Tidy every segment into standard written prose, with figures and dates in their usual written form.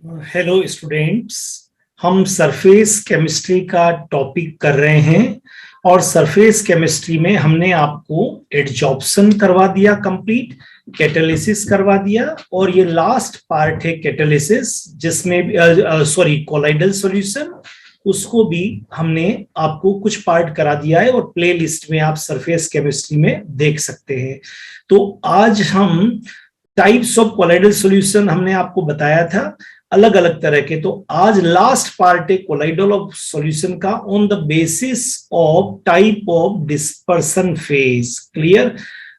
Hello students. हम surface chemistry का topic कर रहे हैं और सरफेस केमिस्ट्री में हमने आपको एडजॉर्प्शन करवा दिया, कंप्लीट कैटालिसिस करवा दिया और ये लास्ट पार्ट है कैटालिसिस, जिसमें कोलाइडल सॉल्यूशन, उसको भी हमने आपको कुछ पार्ट करा दिया है और प्ले लिस्ट में आप सरफेस केमिस्ट्री में देख सकते हैं। तो आज हम टाइप्स ऑफ कोलाइडल सॉल्यूशन हमने आपको बताया था, अलग अलग तरह के। तो आज लास्ट पार्ट है कोलाइडल ऑफ सॉल्यूशन का on the basis of type of dispersion phase. Clear?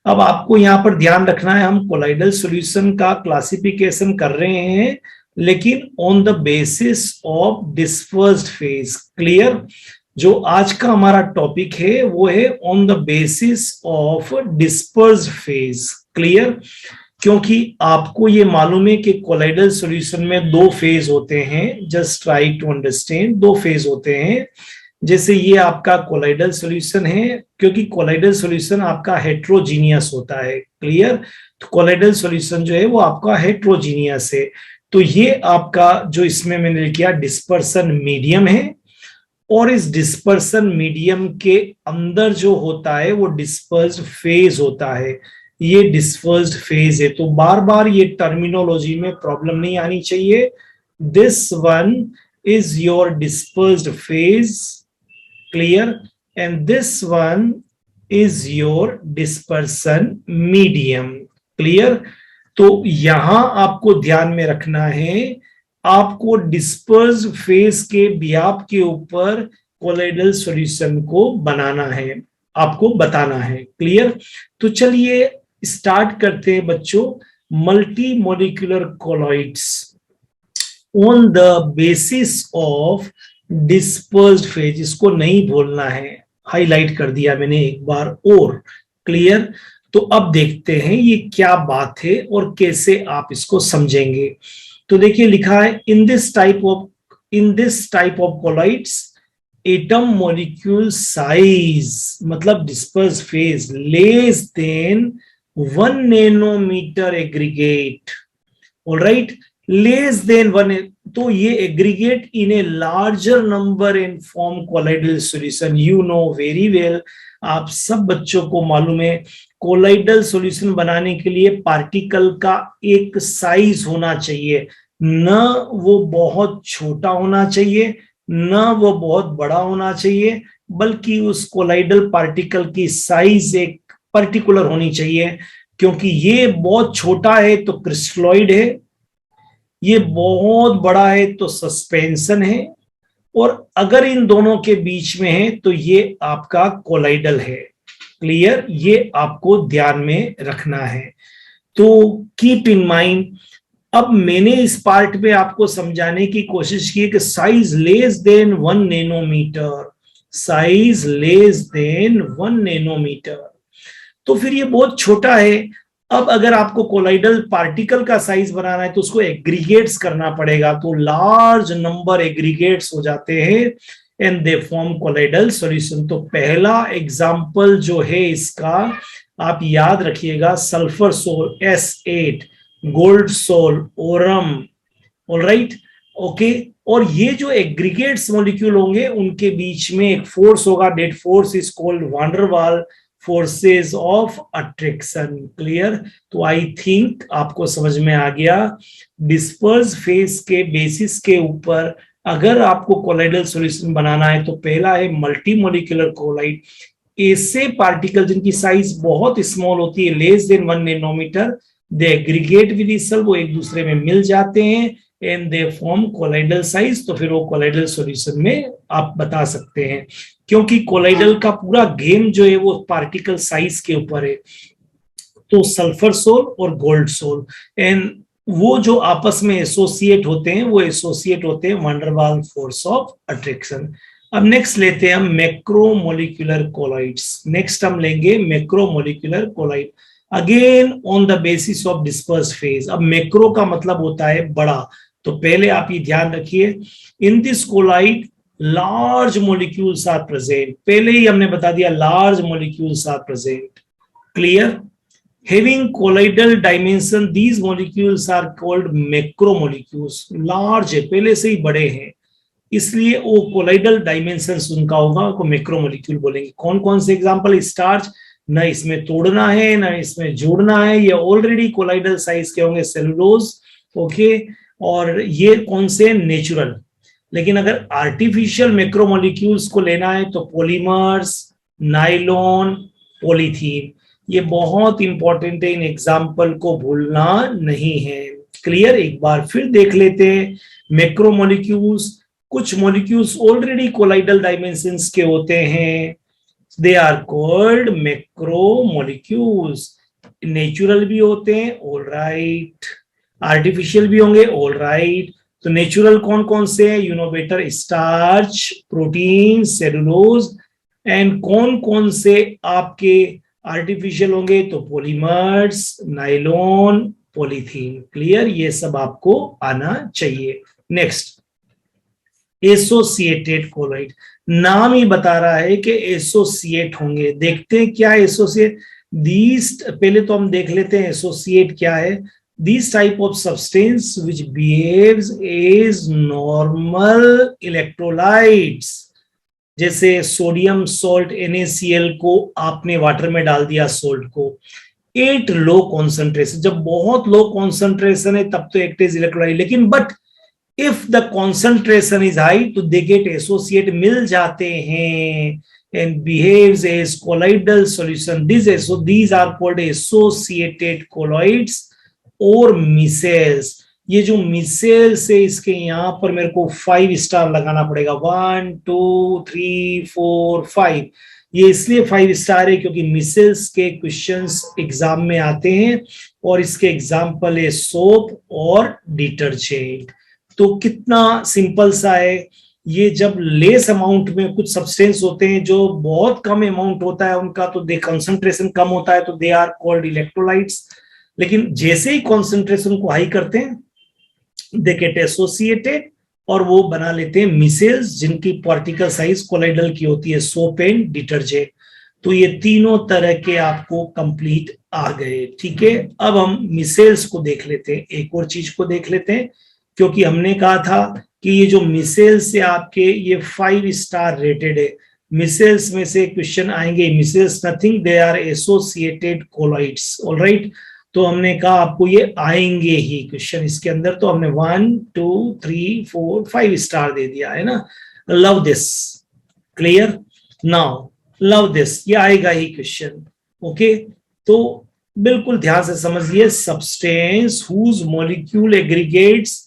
अब आपको यहां पर ध्यान रखना है, हम कोलाइडल सॉल्यूशन का क्लासिफिकेशन कर रहे हैं लेकिन on the basis of dispersed phase. Clear? जो आज का हमारा टॉपिक है वो है on the basis of dispersed phase. Clear? क्योंकि आपको ये मालूम है कि कोलाइडल सॉल्यूशन में दो फेज होते हैं, जस्ट ट्राई टू अंडरस्टैंड। दो फेज होते हैं, जैसे ये आपका कोलाइडल सॉल्यूशन है, क्योंकि कोलाइडल सॉल्यूशन आपका हेट्रोजीनियस होता है। क्लियर? तो कोलाइडल सॉल्यूशन जो है वो आपका हेट्रोजीनियस है। तो ये आपका जो इसमें मैंने किया डिस्पर्सन मीडियम है, और इस डिस्पर्सन मीडियम के अंदर जो होता है वो डिस्पर्स्ड फेज होता है। ये डिस्पर्स्ड फेज है, तो बार बार ये टर्मिनोलॉजी में प्रॉब्लम नहीं आनी चाहिए। This one is your dispersed phase, clear, and this one is your dispersion medium. Clear? तो यहां आपको ध्यान में रखना है, आपको डिस्पर्स्ड फेज के बिहाफ के ऊपर कोलाइडल सॉल्यूशन को बनाना है, आपको बताना है। क्लियर? तो चलिए स्टार्ट करते हैं बच्चों। Multi molecular colloids on the basis of dispersed phase, इसको नहीं भूलना है, हाईलाइट कर दिया मैंने एक बार और। क्लियर? तो अब देखते हैं ये क्या बात है और कैसे आप इसको समझेंगे। तो देखिए लिखा है in this type of colloids atom molecule size, मतलब disperse phase less than 1 nanometre aggregate. Alright, less than 1, तो ये aggregate in a larger number in form colloidal solution. You know very well, आप सब बच्चों को मालूम है कोलाइडल सॉल्यूशन बनाने के लिए पार्टिकल का एक साइज होना चाहिए, न वो बहुत छोटा होना चाहिए न वो बहुत बड़ा होना चाहिए, बल्कि उस कोलाइडल पार्टिकल की साइज एक पर्टिकुलर होनी चाहिए। क्योंकि ये बहुत छोटा है तो क्रिस्टलॉइड है, ये बहुत बड़ा है तो सस्पेंशन है, और अगर इन दोनों के बीच में है तो ये आपका कोलाइडल है। क्लियर? ये आपको ध्यान में रखना है, तो कीप इन माइंड। अब मैंने इस पार्ट में आपको समझाने की कोशिश की कि size less than 1 nanometer, size less than 1 nanometer, तो फिर ये बहुत छोटा है। अब अगर आपको कोलाइडल पार्टिकल का साइज बनाना है तो उसको एग्रीगेट्स करना पड़ेगा, तो लार्ज नंबर एग्रीगेट्स हो जाते हैं and they form colloidal solution. तो पहला एग्जांपल जो है इसका आप याद रखिएगा, sulphur sol S8, gold sol, aurum. Alright, okay. और ये जो एग्रीगेट्स मॉलिक्यूल होंगे उनके बीच में एक फोर्स होगा, डेट फोर्स इज कॉल्ड वान डर वाल फोर्सेस ऑफ अट्रैक्शन। क्लियर? तो आई थिंक आपको समझ में आ गया। डिस्पर्स फेज के बेसिस के ऊपर अगर आपको कोलाइडल सॉल्यूशन बनाना है तो पहला है मल्टी मोलिकुलर कोलाइड। ऐसे पार्टिकल जिनकी साइज बहुत स्मॉल होती है, less than 1 nanometer, they aggregate with each other, वो एक दूसरे में मिल जाते हैं and they form colloidal size. तो फिर वो कोलाइडल सॉल्यूशन में आप बता सकते हैं, क्योंकि कोलाइडल का पूरा गेम जो है वो पार्टिकल साइज के ऊपर है। तो सल्फर सोल और गोल्ड सोल, एंड वो जो आपस में एसोसिएट होते हैं वो एसोसिएट होते हैं वान डर वाल फोर्स ऑफ अट्रैक्शन। अब नेक्स्ट लेते हैं हम मैक्रोमोलिकुलर कोलॉइड्स। नेक्स्ट हम लेंगे macromolecular colloid, again on the basis of disperse phase. अब मैक्रो का मतलब होता है बड़ा, तो पहले आप ये ध्यान रखिए, in this colloid large molecules are present. पहले ही हमने बता दिया large molecules are present. Clear? Having colloidal dimension, these molecules are called macromolecules. Large है, पहले से ही बड़े हैं, इसलिए वो कोलाइडल डायमेंशंस उनका होगा, उनको मैक्रोमोलिक्यूल बोलेंगे। कौन कौन से एग्जांपल? स्टार्च, ना इसमें तोड़ना है ना इसमें जोड़ना है, ये ऑलरेडी कोलाइडल साइज के होंगे। सेलुलोज, ओके, और ये कौन से? नेचुरल। लेकिन अगर आर्टिफिशियल मैक्रोमोलिक्यूल्स को लेना है तो पॉलीमर्स, नाइलॉन, पॉलीथीन, ये बहुत इंपॉर्टेंट है, इन एग्जाम्पल को भूलना नहीं है। क्लियर? एक बार फिर देख लेते हैं। मैक्रोमोलिक्यूल्स, कुछ मॉलिक्यूल्स ऑलरेडी कोलाइडल डायमेंशंस के होते हैं, they are called macromolecules. Natural भी होते हैं, ऑल राइट, आर्टिफिशियल भी होंगे, ऑल राइट। तो नेचुरल कौन कौन से हैं? You know better, starch, protein, cellulose. And कौन कौन से आपके आर्टिफिशियल होंगे? तो पॉलीमर्स, नाइलॉन, पॉलीथीन। क्लियर? ये सब आपको आना चाहिए। नेक्स्ट, एसोसिएटेड कोलाइड, नाम ही बता रहा है कि एसोसिएट होंगे। देखते हैं क्या एसोसिएट, दीज, पहले तो हम देख लेते हैं एसोसिएट क्या है। This type of substance which behaves as normal electrolytes, जैसे सोडियम सॉल्ट NaCl को आपने वाटर में डाल दिया, सोल्ट को, एट लो कॉन्सेंट्रेशन, जब बहुत लो कॉन्सेंट्रेशन है तब तो एक्ट एज इलेक्ट्रोलाइट, लेकिन but if the concentration is high तो they get associate, मिल जाते हैं, and behaves as colloidal solution. These are called associated colloids or micelles. ये जो मिसेल्स है, इसके यहाँ पर मेरे को 5 स्टार लगाना पड़ेगा, 1 2 3 4 5। ये इसलिए 5 स्टार है क्योंकि मिसेल्स के क्वेश्चंस एग्जाम में आते हैं, और इसके एग्जाम्पल है सोप और डिटर्जेंट। तो कितना सिंपल सा है ये। जब लेस अमाउंट में कुछ सब्सटेंस होते हैं, जो बहुत कम अमाउंट होता है उनका, तो दे कंसंट्रेशन कम होता है, तो दे आर कॉल्ड इलेक्ट्रोलाइट्स। लेकिन जैसे ही कंसंट्रेशन को हाई करते हैं, दे गेट एसोसिएटेड, और वो बना लेते हैं मिसेल्स, जिनकी पार्टिकल साइज कोलाइडल की होती है, सोप एंड डिटर्जेंट। तो ये तीनों तरह के आपको कंप्लीट आ गए। ठीक है, अब हम मिसेल्स को देख लेते हैं, एक और चीज को देख लेते हैं, क्योंकि हमने कहा था कि ये जो मिसेल्स से आपके ये 5 स्टार रेटेड है। मिसेल्स में से क्वेश्चन आएंगे, micelles nothing, they are associated colloids, alright. तो हमने कहा आपको ये आएंगे ही क्वेश्चन इसके अंदर, तो हमने 1 2 3 4 5 स्टार दे दिया है ना। Love this, clear? Now love this, ये आएगा ही क्वेश्चन। ओके, तो बिल्कुल ध्यान से समझिए। Substance whose molecule aggregates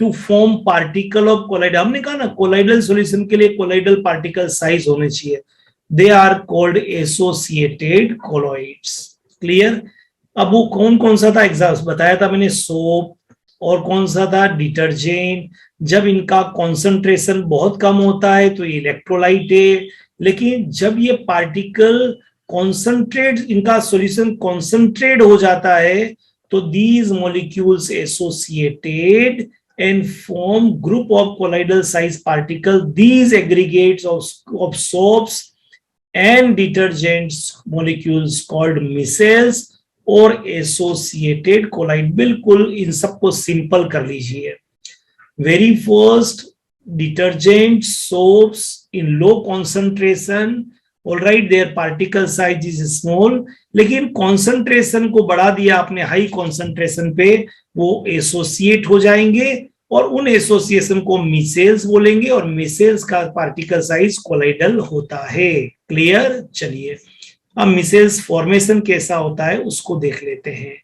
to form particle of colloid, हमने कहा ना कोलाइडल सॉल्यूशन के लिए कोलाइडल पार्टिकल साइज होने चाहिए, they are called associated colloids. Clear? अब वो कौन कौन सा था? एग्जाम्पल बताया था मैंने, सोप, और कौन सा था? डिटर्जेंट। जब इनका कॉन्सेंट्रेशन बहुत कम होता है तो ये इलेक्ट्रोलाइट है, लेकिन जब ये पार्टिकल कॉन्सेंट्रेट, इनका सॉल्यूशन कॉन्सेंट्रेट हो जाता है, तो these molecules associated and form group of colloidal size particle. These aggregates of soaps and detergents molecules called micelles or associated colloid. बिल्कुल इन सबको सिंपल कर लीजिए। Very first, detergent, soaps in low concentration, all right, their particle size is small, लेकिन concentration को बढ़ा दिया आपने high concentration पे, वो एसोसिएट हो जाएंगे, और उन एसोसिएशन को मिसेल्स बोलेंगे, और मिसेल्स का पार्टिकल साइज कोलाइडल होता है। क्लियर? चलिए, अब मिसेल्स फॉर्मेशन कैसा होता है उसको देख लेते हैं।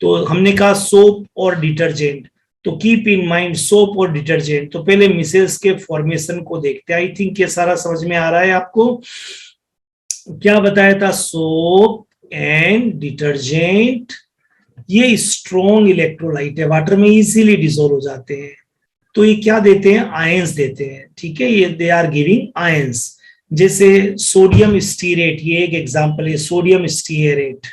तो हमने कहा सोप और डिटर्जेंट, तो कीप इन माइंड सोप और डिटर्जेंट। तो पहले मिसेल्स के फॉर्मेशन को देखते हैं। आई थिंक ये सारा समझ में आ रहा है आपको। क्या बताया था? सोप एंड डिटर्जेंट, ये स्ट्रॉन्ग इलेक्ट्रोलाइट है, वाटर में इजीली डिसॉल्व हो जाते हैं। तो ये क्या देते हैं? आयंस देते हैं। ठीक है, ये दे आर गिविंग आयंस। जैसे सोडियम स्टीरेट, ये एक एग्जांपल है, सोडियम स्टीरेट।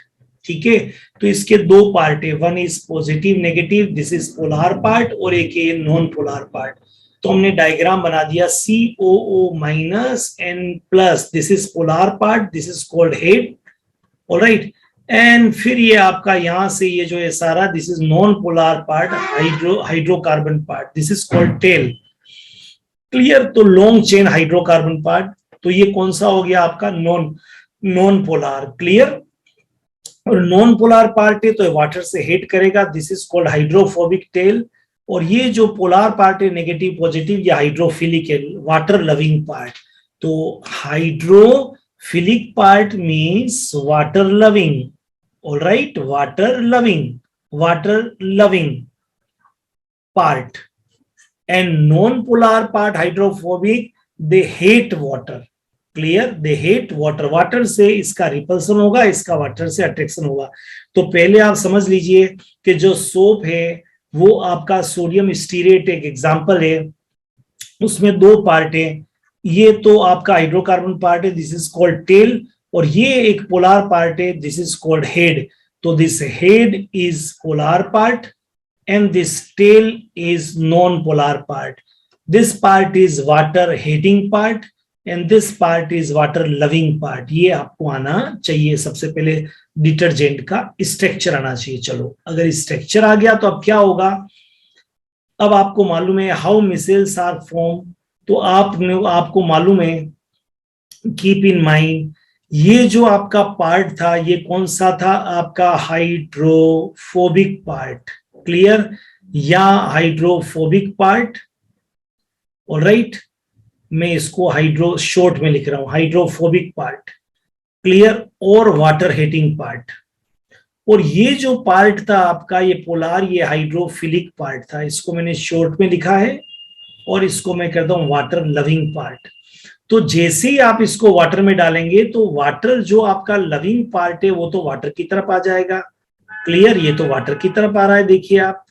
ठीक है, तो इसके 2 पार्ट है, one is positive negative, this is polar part, और एक है नॉन पोलर पार्ट। तो हमने डायग्राम बना दिया, COO minus N plus, this is polar part, this is called head, alright, and फिर ये आपका यहां से ये जो है सारा, this is non polar part, hydrocarbon part, this is called tail. Clear? तो लॉन्ग चेन हाइड्रोकार्बन पार्ट, तो ये कौन सा हो गया आपका? Non polar. क्लियर? और नॉन पोलर पार्ट है तो वाटर से हिट करेगा, this is called hydrophobic tail. और ये जो पोलर पार्ट है नेगेटिव पॉजिटिव, या हाइड्रोफिलिक है, वाटर लविंग पार्ट। तो hydrophilic part means water loving, alright, water loving part. And non polar part hydrophobic, they hate water. Clear? They hate water, water से इसका repulsion होगा, इसका water से attraction होगा। तो पहले आप समझ लीजिए कि जो सोप है वो आपका सोडियम स्टीरेट एक एग्जांपल है, उसमें दो पार्ट है, ये तो आपका हाइड्रोकार्बन पार्ट है, दिस इज कॉल्ड टेल, और ये एक पोलर पार्ट है, दिस इज कॉल्ड हेड। तो this head is polar part and this tail is non-polar part. This part is water hating part and this part is water loving part. ये आपको आना चाहिए, सबसे पहले डिटर्जेंट का structure आना चाहिए। चलो, अगर स्ट्रक्चर आ गया तो अब क्या होगा? अब आपको मालूम है हाउ मिसेल्स आर फॉर्म, तो आपको मालूम है, कीप इन माइंड, ये जो आपका पार्ट था ये कौन सा था? आपका हाइड्रोफोबिक पार्ट। क्लियर? या हाइड्रोफोबिक पार्ट, ऑलराइट, मैं इसको हाइड्रो शॉर्ट में लिख रहा हूं, हाइड्रोफोबिक पार्ट। क्लियर? और वाटर हीटिंग पार्ट। और ये जो पार्ट था आपका, ये पोलर, ये हाइड्रोफिलिक पार्ट था, इसको मैंने शॉर्ट में लिखा है, और इसको मैं कहता हूं वाटर लविंग पार्ट। तो जैसे ही आप इसको वाटर में डालेंगे तो वाटर जो आपका लविंग पार्ट है वो तो वाटर की तरफ आ जाएगा। क्लियर? ये तो वाटर की तरफ आ रहा है, देखिए आप,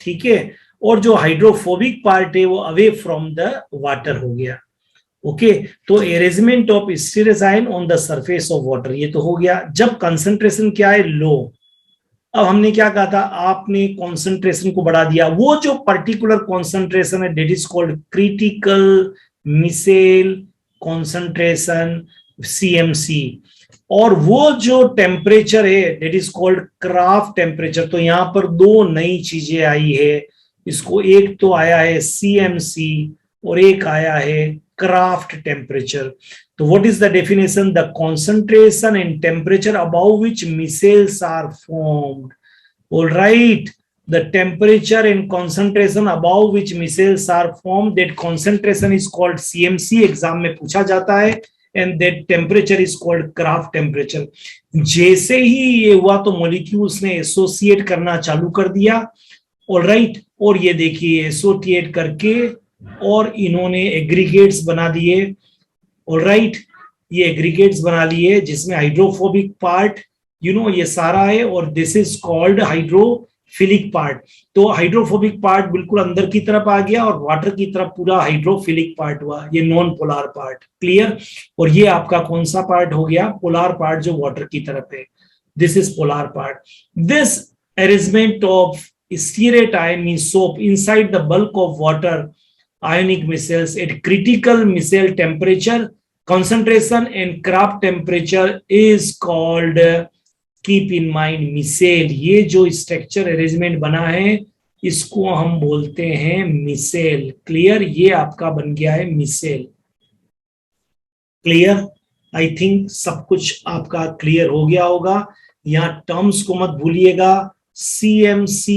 ठीक है। और जो हाइड्रोफोबिक पार्ट है वो अवे फ्रॉम द वाटर हो गया। ओके, तो arrangement of stearazine on the surface of water, ये तो हो गया। जब कंसंट्रेशन क्या है? लो। अब हमने क्या कहा था? आपने कॉन्सेंट्रेशन को बढ़ा दिया, वो जो पर्टिकुलर कॉन्सेंट्रेशन है that is called critical micelle concentration, CMC। और वो जो टेम्परेचर है that is called Kraft temperature. तो यहां पर दो नई चीजें आई है, इसको एक तो आया है CMC और एक आया है क्राफ्ट टेम्परेचर। तो what is the definition? The concentration and temperature above which micelles are formed, alright, the temperature and concentration above which micelles are formed, that concentration is called CMC, exam में पूछा जाता है, and that temperature is called Kraft temperature। जैसे ही ये हुआ तो molecules ने associate करना चालू कर दिया, ऑलराइट, और ये देखिए एसोसिएट करके और इन्होंने एग्रीगेट्स बना दिए, ऑलराइट, ये एग्रीगेट्स बना लिए जिसमें हाइड्रोफोबिक पार्ट ये सारा है, और this is called hydrophilic part. तो हाइड्रोफोबिक पार्ट बिल्कुल अंदर की तरफ आ गया और वाटर की तरफ पूरा हाइड्रोफिलिक पार्ट हुआ, ये नॉन पोलर पार्ट। क्लियर? और ये आपका कौन सा पार्ट हो गया? पोलर पार्ट जो वाटर की तरफ है, this is polar part. This arrangement of stearate ion means soap inside the bulk of water ionic micelles at critical micelle temperature, concentration and Kraft temperature is called, keep in mind, micelle। ये जो structure arrangement बना है इसको हम बोलते हैं micelle. Clear? ये आपका बन गया है मिसेल। क्लियर? आई थिंक सब कुछ आपका क्लियर हो गया होगा। यहाँ टर्म्स को मत भूलिएगा, CMC,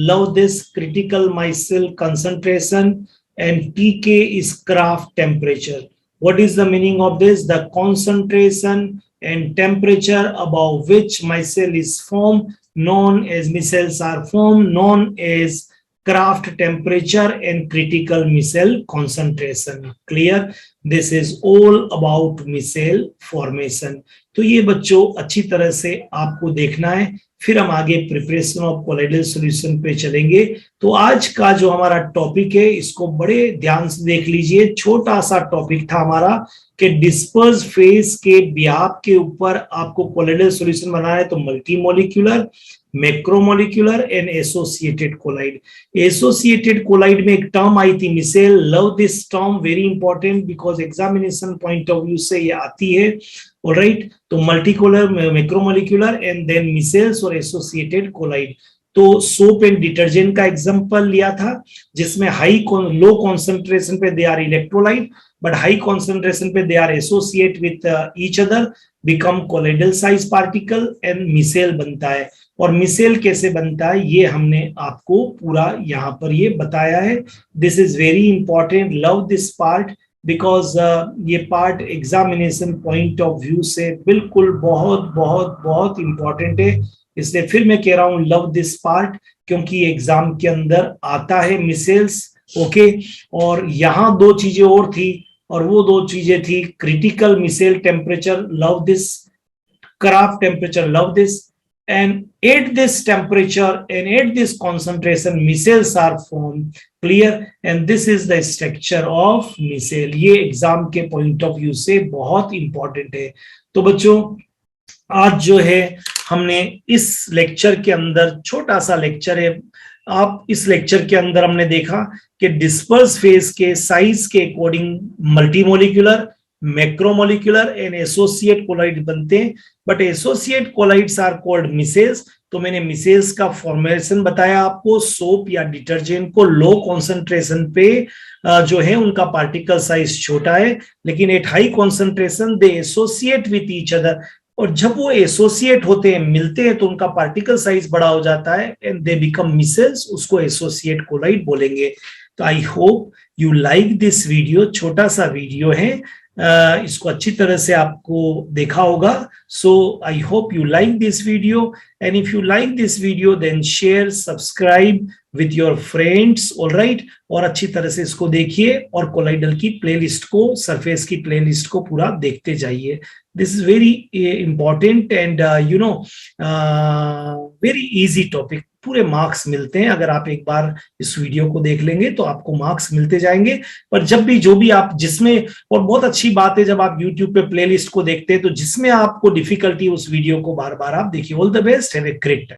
love this, critical micelle concentration, and TK is Kraft temperature. What is the meaning of this? The concentration and temperature above which micelle is formed, known as micelles are formed, known as Kraft temperature and critical micelle concentration. Clear? This is all about micelle formation. तो ये बच्चों अच्छी तरह से आपको देखना है, फिर हम आगे प्रिपरेशन ऑफ कोलाइडल सॉल्यूशन पे चलेंगे। तो आज का जो हमारा टॉपिक है इसको बड़े ध्यान से देख लीजिए। छोटा सा टॉपिक था हमारा कि डिस्पर्स फेज के बिहाफ के ऊपर आपको कोलाइडल सॉल्यूशन बनाना है तो multi molecular, macromolecular and associated colloid. Associated colloid में एक टर्म आई थी micelle, love this term, very important because examination point of view से ये आती है। ऑलराइट, तो multimolecular, macromolecular and then micelles और एसोसिएटेड कोलाइड। तो सोप एंड डिटर्जेंट का एग्जांपल लिया था, जिसमें लो कॉन्सेंट्रेशन पे they are electrolyte, but high concentration पे they are associate with each other, become colloidal size particle and micelle बनता है। और मिसेल कैसे बनता है ये हमने आपको पूरा यहाँ पर ये बताया है। This is very important, love this part because ये part examination point of view से बिल्कुल बहुत बहुत बहुत इंपॉर्टेंट है। इसलिए फिर मैं कह रहा हूं लव दिस पार्ट, क्योंकि एग्जाम के अंदर आता है मिसेल्स। ओके, और यहां दो चीजें और थी, और वो दो चीजें थी critical micelle temperature, love this, Kraft temperature, love this, and at this temperature and at this concentration micelles are formed, clear, and this is the structure of micelle। ये एग्जाम के पॉइंट ऑफ व्यू से बहुत important है। तो बच्चों आज जो है हमने इस लेक्चर के अंदर, छोटा सा लेक्चर है, आप इस लेक्चर के अंदर हमने देखा कि डिस्पर्स फेज के साइज के according multimolecular, macromolecular and associate colloid बनते हैं, but associate colloids are called micelles. तो मैंने मिसेल्स का फॉर्मेशन बताया आपको, सोप या डिटर्जेंट को लो कॉन्सेंट्रेशन पे जो है उनका पार्टिकल साइज छोटा है, लेकिन at high concentration they associate with each other, और जब वो एसोसिएट होते हैं, मिलते हैं, तो उनका पार्टिकल साइज बड़ा हो जाता है एंड दे बिकम मिसेल्स, उसको एसोसिएट कोलाइड बोलेंगे। तो आई hope you like this video, छोटा सा वीडियो है, इसको अच्छी तरह से आपको देखा होगा। So I hope you like this video, and if you like this video then share, subscribe with your friends, alright, और अच्छी तरह से इसको देखिए और कोलाइडल की प्लेलिस्ट को, सरफेस की प्लेलिस्ट को पूरा देखते जाइए। This is very important and you know very easy topic, पूरे मार्क्स मिलते हैं। अगर आप एक बार इस वीडियो को देख लेंगे तो आपको मार्क्स मिलते जाएंगे। पर जब भी जो भी आप जिसमें, और बहुत अच्छी बात है जब आप YouTube पे प्लेलिस्ट को देखते हैं तो जिसमें आपको डिफिकल्टी उस वीडियो को बार बार आप देखिए। All the best, have a great time.